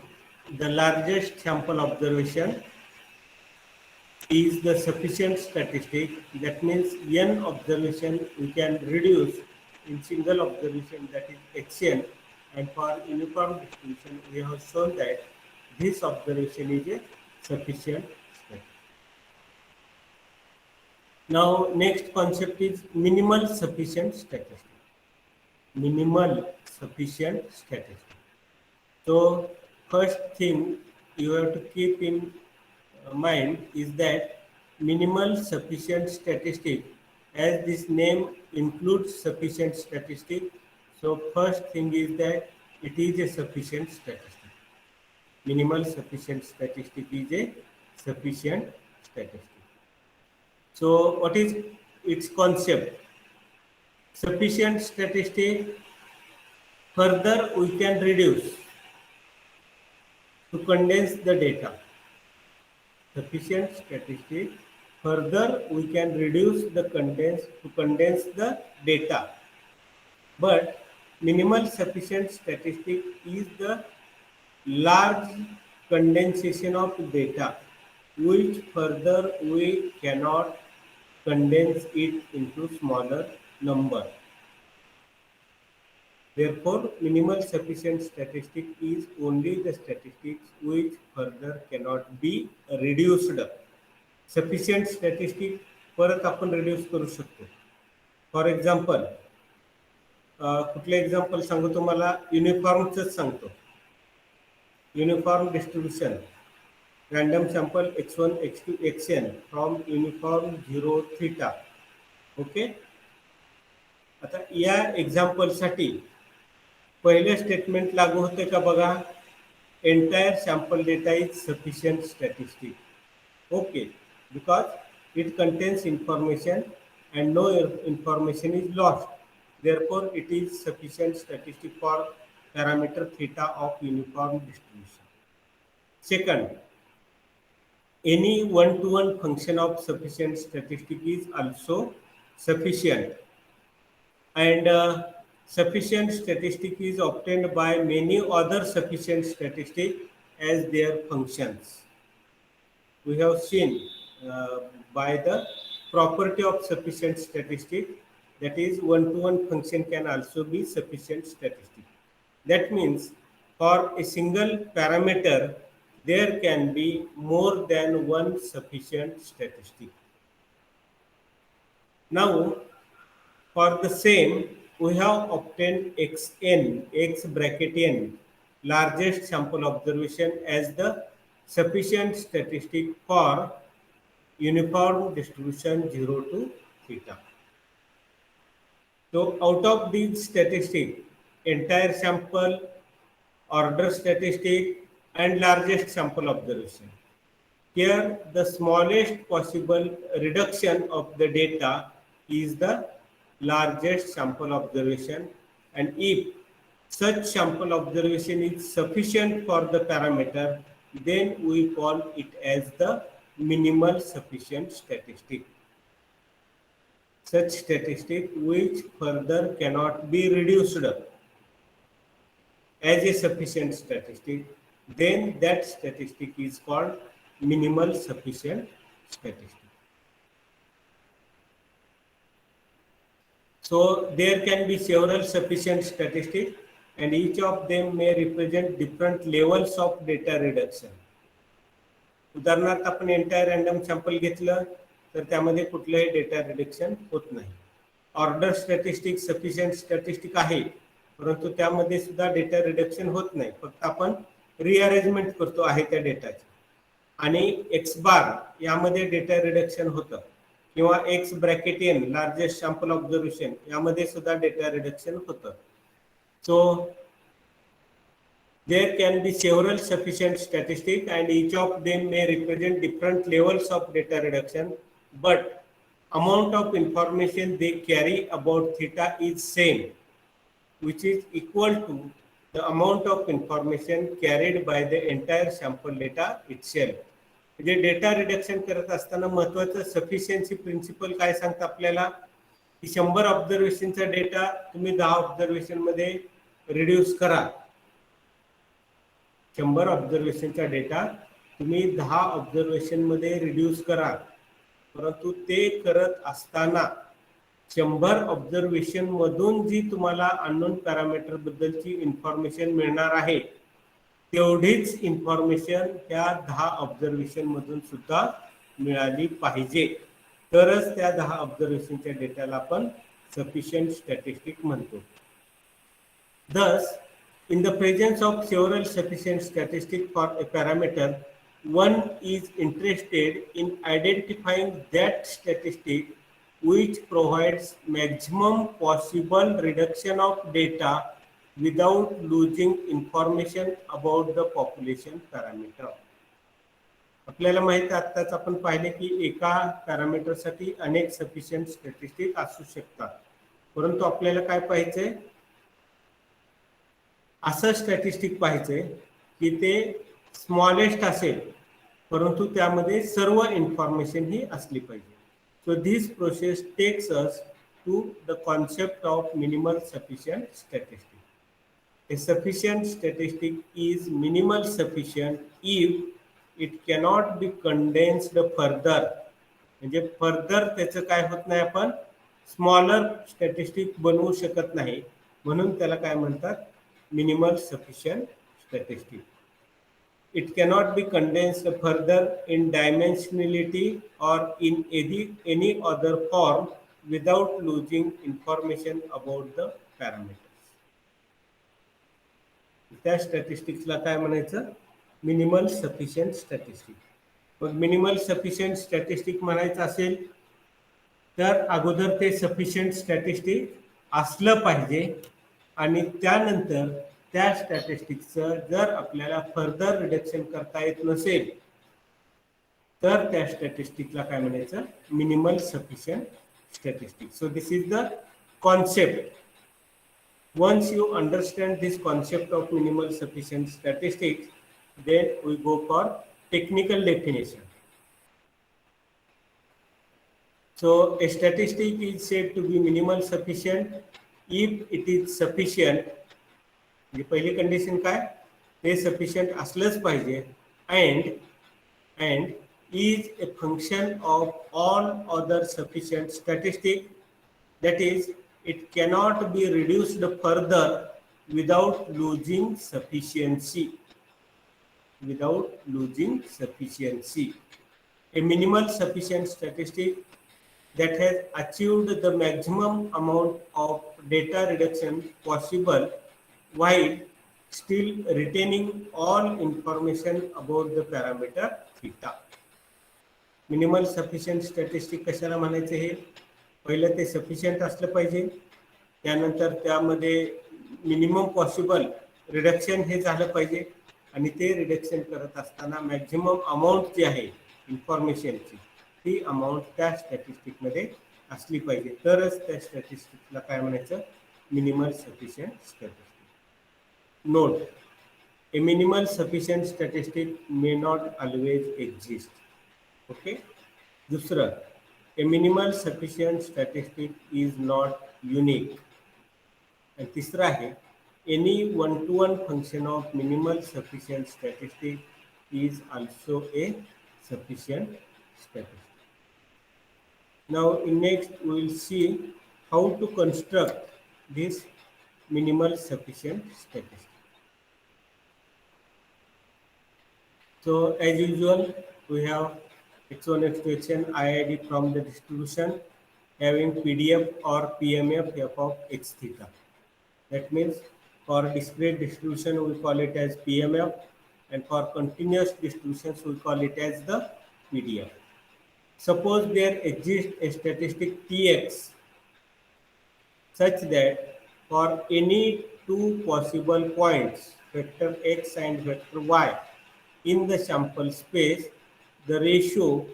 the largest sample observation, is the sufficient statistic. That means n observation we can reduce in single observation, that is xn, and for uniform distribution we have shown that this observation is a sufficient statistic. Now next concept is minimal sufficient statistic. Minimal sufficient statistic. So first thing you have to keep in mind is that minimal sufficient statistic, as this name includes sufficient statistic, so first thing is that it is a sufficient statistic. Minimal sufficient statistic is a sufficient statistic. So what is its concept? Sufficient statistic, further we can reduce to condense the data. Sufficient statistic, further we can reduce the condense the data. But minimal sufficient statistic is the large condensation of data, which further we cannot condense it into smaller number. Therefore, minimal sufficient statistic is only the statistics which further cannot be reduced. Sufficient statistic परत आपण reduce करू शकतो. For example, कुठले example सांगू तुम्हाला? युनिफॉर्मच सांगतो. Uniform distribution, random sample x1, x2, xn from uniform 0 theta. Okay, आता या एक्झाम्पल साठी पहिले स्टेटमेंट लागू होते का बघा? Entire sample data is sufficient statistic. Okay, because it contains information and no information is lost. Therefore, it is sufficient statistic for parameter theta of uniform distribution. Second, any one-to-one function of sufficient statistic is also sufficient. And sufficient statistic is obtained by many other sufficient statistics as their functions. We have seen by the property of sufficient statistic, that is one-to-one function can also be sufficient statistic. That means for a single parameter there can be more than one sufficient statistic. Now, for the same, we have obtained xn, x bracket n, largest sample observation as the sufficient statistic for uniform distribution 0 to theta. So out of these statistics, entire sample, order statistic, and largest sample observation. Here, the smallest possible reduction of the data is the largest sample observation, and if such sample observation is sufficient for the parameter, then we call it as the minimal sufficient statistic. Such statistic which further cannot be reduced as a sufficient statistic, then that statistic is called minimal sufficient statistic. So there can be several sufficient statistics and each of them may represent different levels of data reduction. उदाहरणार्थ आपण entire random sample घेतलं तर त्यामध्ये कुठलंही data reduction होत नाही. Order statistic sufficient statistic आहे, परंतु त्यामध्ये सुद्धा डेटा रिडक्शन होत नाही, फक्त आपण रिअरेंजमेंट करतो आहे त्या डेटाची. आणि एक्स बार यामध्ये डेटा रिडक्शन होतं, किंवा X bracket N largest sample observation यामध्ये सुद्धा डेटा रिडक्शन होतं. So there can be several sufficient statistics and each of them may represent different levels of data reduction, but amount of information they carry about theta is same, which is equal to the amount of information carried by the entire sample data itself. म्हणजे data reduction करत असताना महत्त्वाचं sufficiency principal काय सांगतं आपल्याला, की 100 ऑब्झर्वेशनचा data तुम्ही 10 observation मध्ये रिड्यूस करा. 100 ऑब्झर्वेशनचा डेटा तुम्ही 10 ऑब्झर्वेशन मध्ये रिड्यूस करा, परंतु ते करत असताना 100 ऑब्झर्वेशन मधून जी तुम्हाला अननोन पॅरामीटर बद्दलची इन्फॉर्मेशन मिळणार आहे तेवढीच इन्फॉर्मेशन त्या 10 ऑब्झर्वेशन मधून सुद्धा मिळाली पाहिजे, तरच त्या 10 ऑब्झर्वेशनच्या डेटाला आपण सफिशियंट स्टॅटिस्टिक म्हणतो. Thus, in the presence of several sufficient statistics for a parameter, one is interested in identifying that statistic which provides maximum possible reduction of data without losing information about the population parameter. आपल्याला माहिती आहे, आत्ताच आपण पाहिले की एका पॅरामीटरसाठी अनेक sufficient statistic असू शकतात, परंतु आपल्याला काय पाहिजे, असं स्टॅटिस्टिक पाहिजे की ते स्मॉलेस्ट असेल, परंतु त्यामध्ये सर्व इन्फॉर्मेशन ही असली पाहिजे. So this process takes us to the concept of minimal sufficient statistic. A sufficient statistic is minimal sufficient if it cannot be condensed further. म्हणजे फर्दर त्याचं काय होत नाही, आपण स्मॉलर स्टॅटिस्टिक बनवू शकत नाही, म्हणून त्याला काय म्हणतात, minimal sufficient statistic. It cannot be condensed further in dimensionality or in any other form without losing information about the parameters. त्या स्टॅटिस्टिक्सला काय म्हणायचं, मिनिमल सफिशियंट स्टॅटिस्टिक. मग मिनिमल सफिशियंट स्टॅटिस्टिक म्हणायचं असेल तर अगोदर ते सफिशियंट स्टॅटिस्टिक असलं पाहिजे आणि त्यानंतर त्या स्टॅटिस्टिक्सचं जर आपल्याला फर्दर रिडक्शन करता येत नसेल तर त्या स्टॅटिस्टिकला काय म्हणायचं, minimal sufficient statistic. So this is the concept. Once you understand this concept of minimal sufficient statistics, then we go for technical definition. So a statistic is said to be minimal sufficient if it is sufficient. म्हणजे पहिली condition काय, ते sufficient असलंच पाहिजे and is a function of all other sufficient statistic, that is it cannot be reduced further without losing sufficiency. A minimal sufficient statistic that has achieved the maximum amount of data reduction possible while still retaining all information about the parameter theta. Minimal sufficient statistic कशाला म्हणायचं हे पहिलं ते sufficient असलं पाहिजे, त्यानंतर त्यामध्ये minimum possible reduction हे झालं पाहिजे आणि ते रिडक्शन करत असताना मॅक्झिमम अमाऊंट जी आहे इन्फॉर्मेशनची ती अमाऊंट त्या स्टॅटिस्टिकमध्ये असली पाहिजे, तरच त्या स्टॅटिस्टिकला काय म्हणायचं minimal sufficient statistic. Note, a minimal sufficient statistic may not always exist. Okay. दूसरं, a minimal sufficient statistic is not unique. आणि तिसरं आहे, any one-to-one function of minimal sufficient statistic is also a sufficient statistic. Now in next we will see how to construct this minimal sufficient statistic. So as usual, we have x1, x2, xn IID from the distribution having PDF or PMF f of x theta. That means for discrete distribution we call it as PMF, and for continuous distributions we call it as the PDF. Suppose there exists a statistic Tx such that for any two possible points, vector x and vector y, in the sample space, the ratio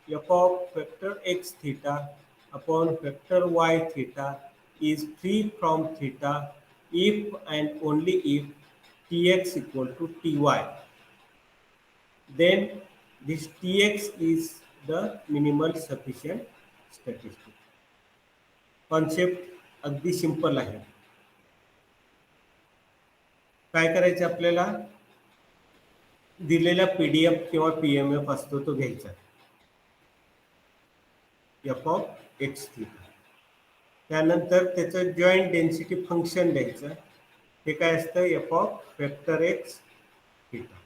f of vector x theta upon vector y theta is free from theta if and only if Tx equal to Ty. Then this Tx is the minimal sufficient statistic. Concept अगदी simple आहे. काय करायचं आपल्याला, दिलेला PDF किंवा PMF असतो तो घ्यायचा f ऑफ x थीटा, त्यानंतर त्याचं जॉईंट डेन्सिटी फंक्शन द्यायचं, ते काय असतं f of vector x theta.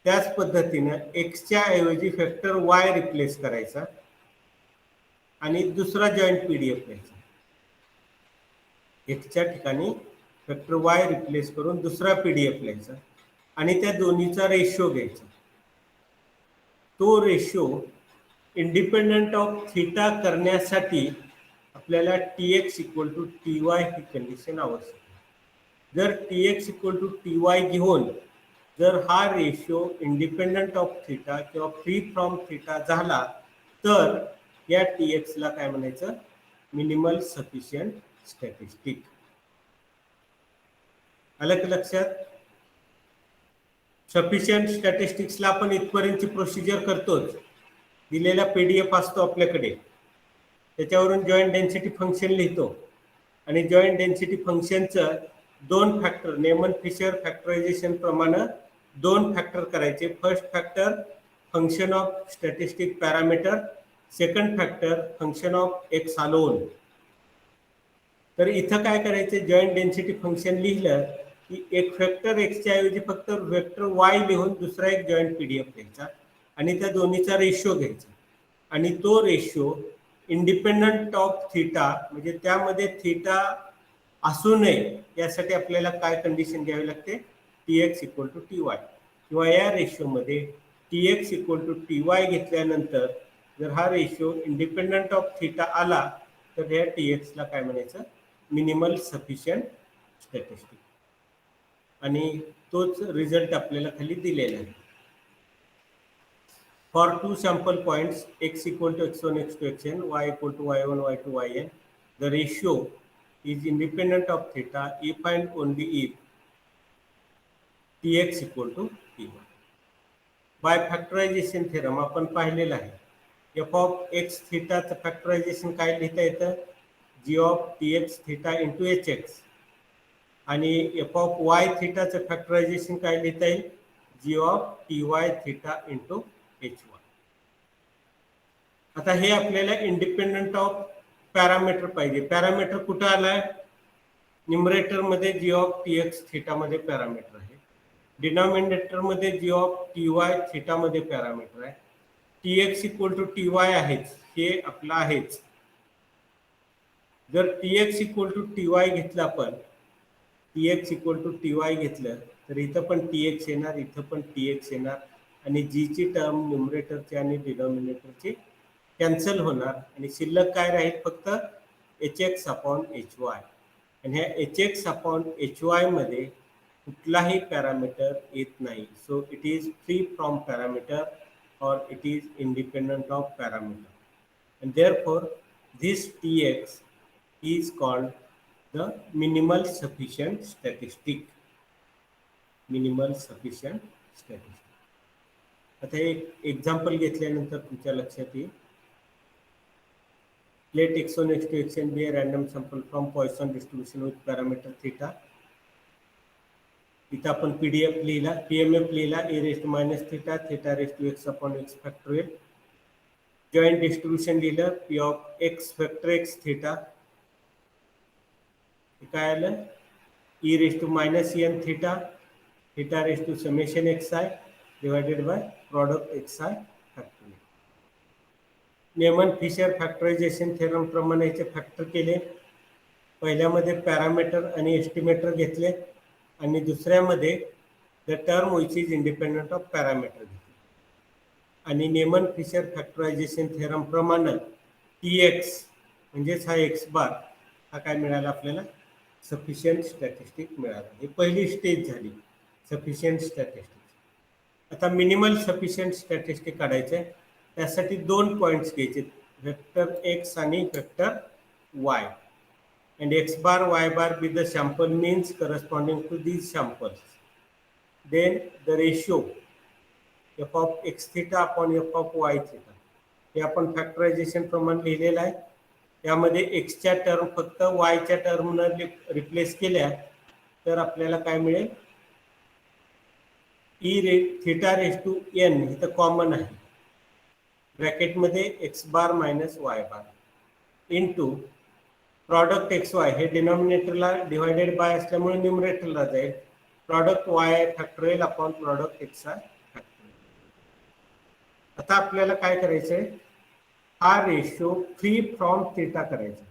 त्याच पद्धतीने x च्या ऐवजी फॅक्टर y रिप्लेस करायचा आणि दुसरा जॉईंट PDF घ्यायचा. x च्या ठिकाणी फॅक्टर y रिप्लेस करून दुसरा PDF लिहायचा आणि त्या दोन्हीचा रेशो घ्यायचा. तो रेशो इंडिपेंडंट ऑफ थीटा करण्यासाठी आपल्याला Tx इक्वल टू Ty ही कंडिशन आवश्यक आहे. जर Tx इक्वल टू Ty घेऊन जर हा रेशो इंडिपेंडंट ऑफ थीटा किंवा फ्री फ्रॉम थीटा झाला तर या Tx ला काय म्हणायचं मिनिमल सफिशियंट स्टॅटिस्टिक. आलं का लक्षात? सफिशियंट स्टॅटिस्टिक्सला आपण इथपर्यंतची प्रोसिजर करतोच. दिलेला PDF असतो आपल्याकडे, त्याच्यावरून जॉईंट डेन्सिटी फंक्शन लिहितो आणि जॉईंट डेन्सिटी फंक्शनचं दोन फॅक्टर नेमन फिशर फॅक्टरायझेशन प्रमाणे दोन फॅक्टर करायचे. First factor function of statistic parameter, second factor function of x alone. तर इथं काय करायचं, जॉईंट डेन्सिटी फंक्शन लिहिलं की एक फॅक्टर एक्सच्या ऐवजी फक्त वेक्टर वाय लिहून दुसरा एक जॉईंट PDF घ्यायचा आणि त्या दोन्हीचा रेशो घ्यायचा आणि तो रेशो इंडिपेंडंट ऑफ थीटा, म्हणजे त्यामध्ये थीटा असू नये यासाठी आपल्याला काय कंडिशन घ्यावी लागते, Tx इक्वल टू Ty, किंवा या रेशोमध्ये Tx इक्वल टू Ty घेतल्यानंतर जर हा रेशो इंडिपेंडंट ऑफ थीटा आला तर या Tx ला काय म्हणायचं मिनिमल सफिशियंट स्टॅटिस्टिक. आणि तोच रिझल्ट आपल्याला खाली दिलेला आहे. For two sample points x equal to x1, x2, xn, y equal to y1, y2, yn, the ratio is independent of theta if and only if Tx equal to Ty. By factorization theorem आपण पाहिलेला आहे. f of x थीटाचं फॅक्टरायझेशन काय लिहिता येतं, g of Tx theta into hx, आणि f of y थीटाचं फॅक्टरायझेशन काय लिहिता येईल, g of Ty theta into h1. आता हे आपल्याला इंडिपेंडंट ऑफ पॅरामीटर पाहिजे. पॅरामीटर कुठं आलाय, न्यूमरेटर मध्ये g ऑफ Tx थीटा मध्ये पॅरामीटर आहे, डिनॉमिनेटर मध्ये g ऑफ Ty थीटा मध्ये पॅरामीटर आहे, T X equal to T Y आहेच, हे आपलं आहेच. जर T X equal to T Y घेतलं आपण, T X equal to T Y घेतलं तर इथं पण टी एक्स येणार, इथं पण टी एक्स येणार आणि जीची टर्म न्युमरेटरची आणि डिनॉमिनेटरची कॅन्सल होणार आणि शिल्लक काय राहील, फक्त H x upon H Y. आणि ह्या H x upon H Y मध्ये कुठलाही पॅरामीटर येत नाही. So it is free from parameter or it is independent of parameter, and therefore this Tx is called the minimal sufficient statistic. Minimal sufficient statistic. आता एक example घेतल्यानंतर तुमच्या लक्षात येईल. Let x1 x2 xn be a random sample from Poisson distribution with parameter theta. इथं आपण PDF लिहिला, PMF लिहिला, e raised minus theta, theta raised to x upon x factorial. Joint distribution लिहिलं, p of x factor x theta. काय आलं, e raised to minus n theta, theta raised to summation x i divided by product X I factorial. Neyman Fisher factorization theorem प्रमाणे याचे factor केले. पहिल्यामध्ये parameter आणि estimator घेतले आणि दुसऱ्यामध्ये the term which is independent of parameter घेतले. आणि Neyman Fisher factorization theorem प्रमाणे टी एक्स म्हणजेच हा एक्स बार हा काय मिळाला आपल्याला, सफिशियंट स्टॅटिस्टिक मिळाला. ही पहिली स्टेज झाली सफिशियंट स्टॅटिस्टिक. आता मिनिमल सफिशियंट स्टॅटिस्टिक काढायचं आहे. त्यासाठी 2 पॉईंट्स घ्यायचे, वेक्टर एक्स आणि vector Y. And x bar y bar be the sample means corresponding to these samples. Then the ratio f of x theta upon f of y theta हे आपण factorisation प्रमाणे लिहिलेलं आहे. यामध्ये एक्सच्या term फक्त वायच्या टर्मनं replace केल्या तर आपल्याला काय मिळेल, e theta raise to N हे तर कॉमन आहे, ब्रॅकेटमध्ये X bar minus Y bar into product X Y हे डिनॉमिनेटरला डिवायडेड बाय असल्यामुळे न्यूमरेटरला जाईल, product Y factorial upon product X I factorial. आता आपल्याला काय करायचं आहे, हा रेशो फ्री फ्रॉम थीटा करायचा.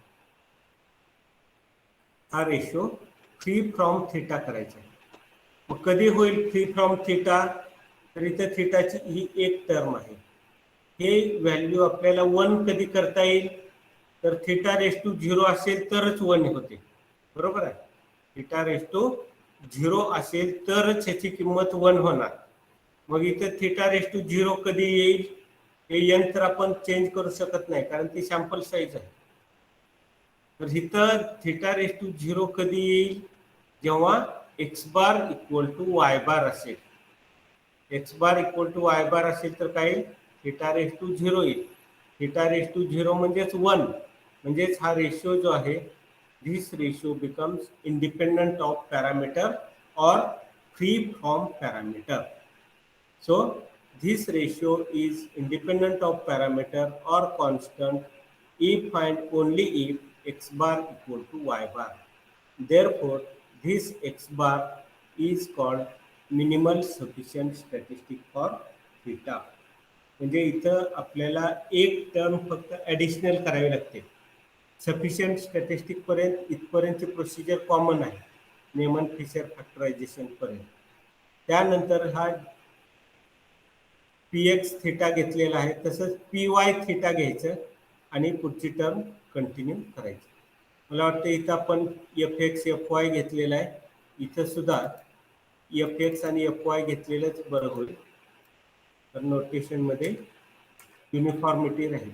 हा रेशो फ्री फ्रॉम थीटा करायचा. मग कधी होईल फ्री फ्रॉम थीटा, तर इथं थीटाची ही एक टर्म आहे. हे व्हॅल्यू आपल्याला 1 कधी करता येईल, तर थीटा रेस टू 0 असेल तरच 1 होते, बरोबर आहे. थीटा रेस टू 0 असेल तरच ह्याची किंमत 1 होणार. मग इथे थीटा रेस टू 0 कधी येईल, हे यंत्र आपण चेंज करू शकत नाही कारण ती सॅम्पल साईज आहे. तर इथं थीटा रेस टू 0 कधी येईल, जेव्हा x bar equal to y bar असेल. X bar equal to y bar असेल तर काय येईल, थीटा रेस टू 0 येईल. थीटा रेस टू 0 म्हणजेच 1, म्हणजेच हा रेशो जो आहे, this ratio becomes independent of parameter और free from parameter. So this ratio is independent of parameter or constant if and only if x bar equal to y bar. Therefore, this x bar is called minimal sufficient statistic for theta. म्हणजे इथं आपल्याला एक term फक्त additional करावी लागते. Sufficient statistic पर्यंत इथपर्यंतची procedure common आहे, Neyman Fisher factorisation पर्यंत. त्यानंतर हा पी एक्स थीटा घेतलेला आहे, तसंच पी वाय थीटा घ्यायचं आणि पुढची टर्म कंटिन्यू करायची. मला वाटतं इथं आपण एफ एक्स एफ वाय घेतलेला आहे, इथं सुद्धा एफ एक्स आणि एफ वाय घेतलेलंच बरं होईल, तर नोटेशनमध्ये युनिफॉर्मिटी राहील.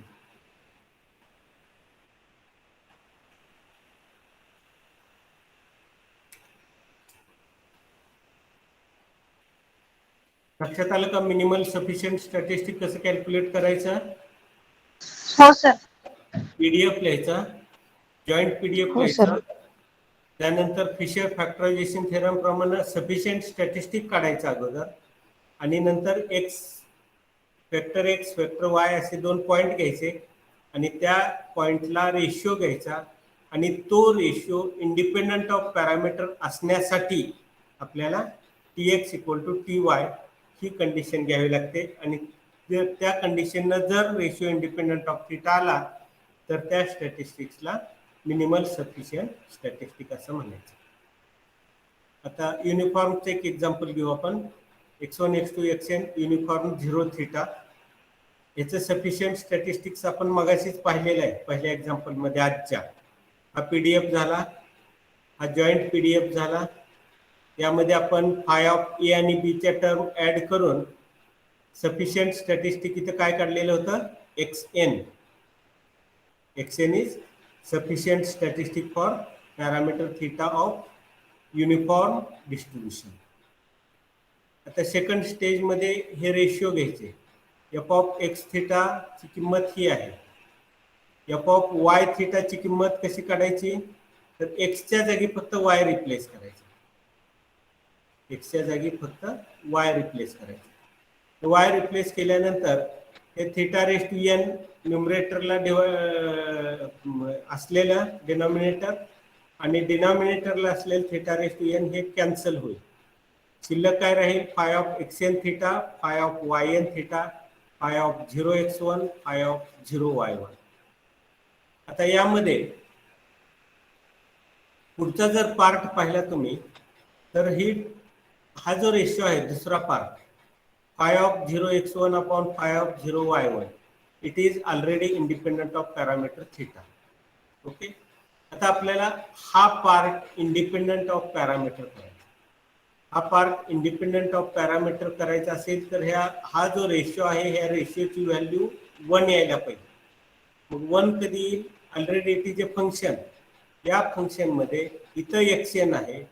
लक्षात आलं का मिनिमल सफिशियंट स्टॅटिस्टिक कसं कॅल्क्युलेट करायचं? हो सर. पीडीएफ लिहायचा, जॉईंट पीडीएफ हो लिहायचा, सर. त्यानंतर फिशर फॅक्टरायझेशन थेरम प्रमाणे सफिशियंट स्टॅटिस्टिक काढायचं अगोदर, आणि नंतर x vector x vector Y असे 2 पॉईंट घ्यायचे आणि त्या पॉईंटला रेशिओ घ्यायचा आणि तो रेशिओ इंडिपेंडंट ऑफ पॅरामीटर असण्यासाठी आपल्याला T X equal to T Y ही कंडिशन घ्यावी लागते. आणि जर त्या कंडिशननं जर रेशिओ इंडिपेंडंट ऑफ थिटा आला तर त्या स्टॅटिस्टिक्सला मिनिमल सफिशियंट स्टॅटिस्टिक असं म्हणायचं. आता युनिफॉर्मचं एक एक्झाम्पल घेऊ आपण. x1 x2 xn uniform 0 theta. याचं सफिशियंट स्टॅटिस्टिक्स आपण मगाशीच पाहिलेलं आहे पहिल्या एक्झाम्पलमध्ये आजच्या. हा PDF झाला, हा जॉईंट PDF झाला. यामध्ये आपण फाय ऑफ ए आणि बी च्या टर्म ऍड करून सफिशियंट स्टॅटिस्टिक इथं काय काढलेलं होतं, xn. xn is sufficient statistic for parameter theta of uniform distribution. आता सेकंड स्टेज मध्ये हे रेशिओ घ्यायचे. एफ ऑफ एक्स थिटा ची किंमत ही आहे. एफ ऑफ वाय थिटा ची किंमत कशी काढायची, तर एक्सच्या जागी फक्त वाय रिप्लेस करायचं. एक्सच्या जागी फक्त वाय रिप्लेस करायचं. वाय रिप्लेस केल्यानंतर हे थिटा रेस टू एन न्यूमरेटरला असलेलं डिनॉमिनेटर आणि डिनॉमिनेटरला असलेलं थिटा रेस टू एन हे कॅन्सल होईल. शिल्लक काय राहील, phi of X N theta, phi of Y N theta, phi of 0x1, phi of 0y1. आता यामध्ये पुढचा जर पार्ट पाहिला तुम्ही तर हा जो रेशिओ आहे दुसरा part, five of 0x1 upon five of 0y1, it is already independent of parameter theta. Okay. आता आपल्याला हा पार्ट इंडिपेंडंट ऑफ पॅरामीटर करायचा. हा पार्ट इंडिपेंडंट ऑफ पॅरामीटर करायचा असेल तर हा जो रेशिओ आहे ह्या रेशिओची व्हॅल्यू 1 यायला पाहिजे. मग 1 कधी येईल, already it is a function. या फंक्शन मध्ये इथं xn आहे,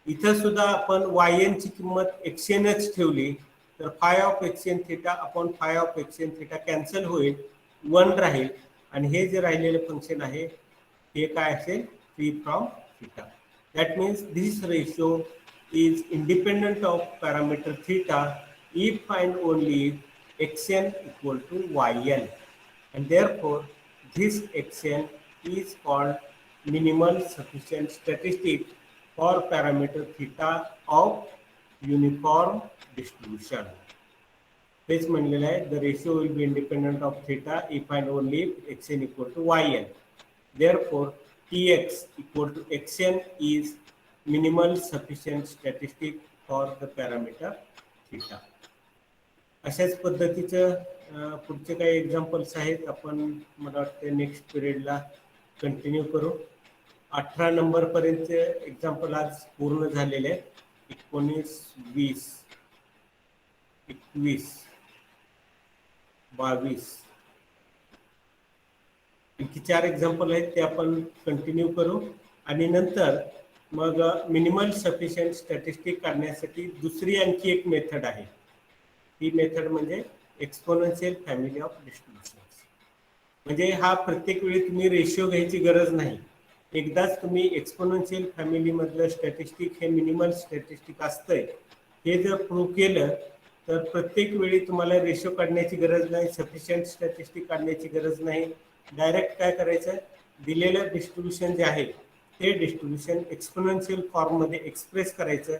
इथं सुद्धा आपण yn ची किंमत xnच ठेवली तर five of xn theta upon five of xn theta cancel होईल, 1 राहील. आणि हे जे राहिलेलं फंक्शन आहे हे काय असेल, free from theta. That means this ratio is independent of parameter theta if and only if xn equal to yn, and therefore this xn is called minimal sufficient statistic for parameter theta of uniform distribution. तेच म्हणलेलं आहे, the ratio will be independent of theta if and only if xn equal to yn. Therefore tx equal to xn is minimal sufficient statistic for the parameter theta. अशाच पद्धतीचं पुढचे काही examples आहेत, आपण मला वाटतं नेक्स्ट पिरियडला कंटिन्यू करू. 18 number पर्यंत एक्झाम्पल आज पूर्ण झालेले आहेत. 19, 20, 21, 22 आणखी 4 एक्झाम्पल आहेत ते आपण कंटिन्यू करू. आणि नंतर मग मिनिमल सफिशियंट स्टॅटिस्टिक काढण्यासाठी दुसरी आणखी एक मेथड आहे. ही मेथड म्हणजे एक्सपोनेन्शियल फॅमिली ऑफ डिस्ट्रीब्युशन. म्हणजे हा प्रत्येक वेळी तुम्ही रेशिओ घ्यायची गरज नाही. एकदाच तुम्ही एक्सपोनेन्शियल फॅमिली मधलं स्टॅटिस्टिक हे मिनिमल स्टॅटिस्टिक असतंय हे जर प्रूव्ह केलं तर प्रत्येक वेळी तुम्हाला रेशिओ काढण्याची गरज नाही, सफिशियंट स्टॅटिस्टिक काढण्याची गरज नाही. डायरेक्ट काय करायचं, दिलेलं डिस्ट्रीब्युशन जे आहे ते डिस्ट्रीब्युशन एक्सपोनेन्शियल फॉर्म मध्ये एक्सप्रेस करायचं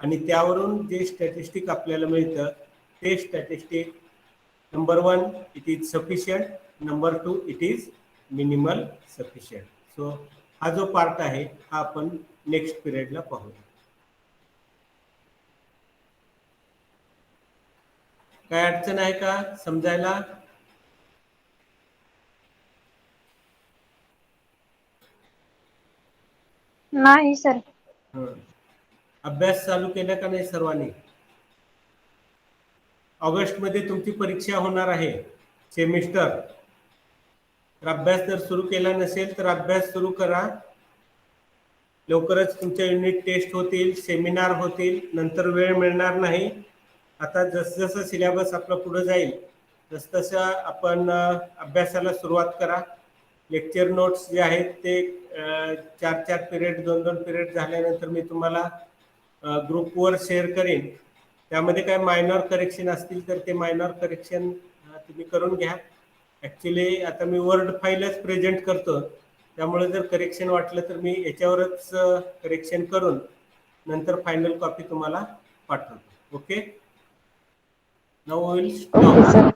आणि त्यावरून जे स्टॅटिस्टिक आपल्याला मिळतं ते statistic number 1 it is sufficient, number 2 it is minimal sufficient. So हा जो पार्ट आहे हा आपण नेक्स्ट पिरियडला पाहूया. काय अडचण आहे का समजायला? नाही सर. अभ्यास चालू केला का नाही सर्वांनी? ऑगस्ट मध्ये तुमची परीक्षा होणार आहे सेमिस्टर. तर अभ्यास जर सुरू केला नसेल तर अभ्यास सुरू करा. लवकरच तुमच्या युनिट टेस्ट होतील, सेमिनार होतील, नंतर वेळ मिळणार नाही. आता जसं सिलेबस आपला पुढे जाईल तसं आपण अभ्यासाला सुरुवात करा. लेक्चर नोट्स जे आहेत ते 4 पिरियड 2 पिरियड झाल्यानंतर मी तुम्हाला ग्रुपवर शेअर करेन. त्यामध्ये काय मायनर करेक्शन असतील तर ते मायनर करेक्शन तुम्ही करून घ्या. ॲक्च्युली आता मी वर्ड फाईलच प्रेझेंट करतो त्यामुळे जर करेक्शन वाटलं तर मी याच्यावरच करेक्शन करून नंतर फायनल कॉपी तुम्हाला पाठवतो. Okay. Now we will stop.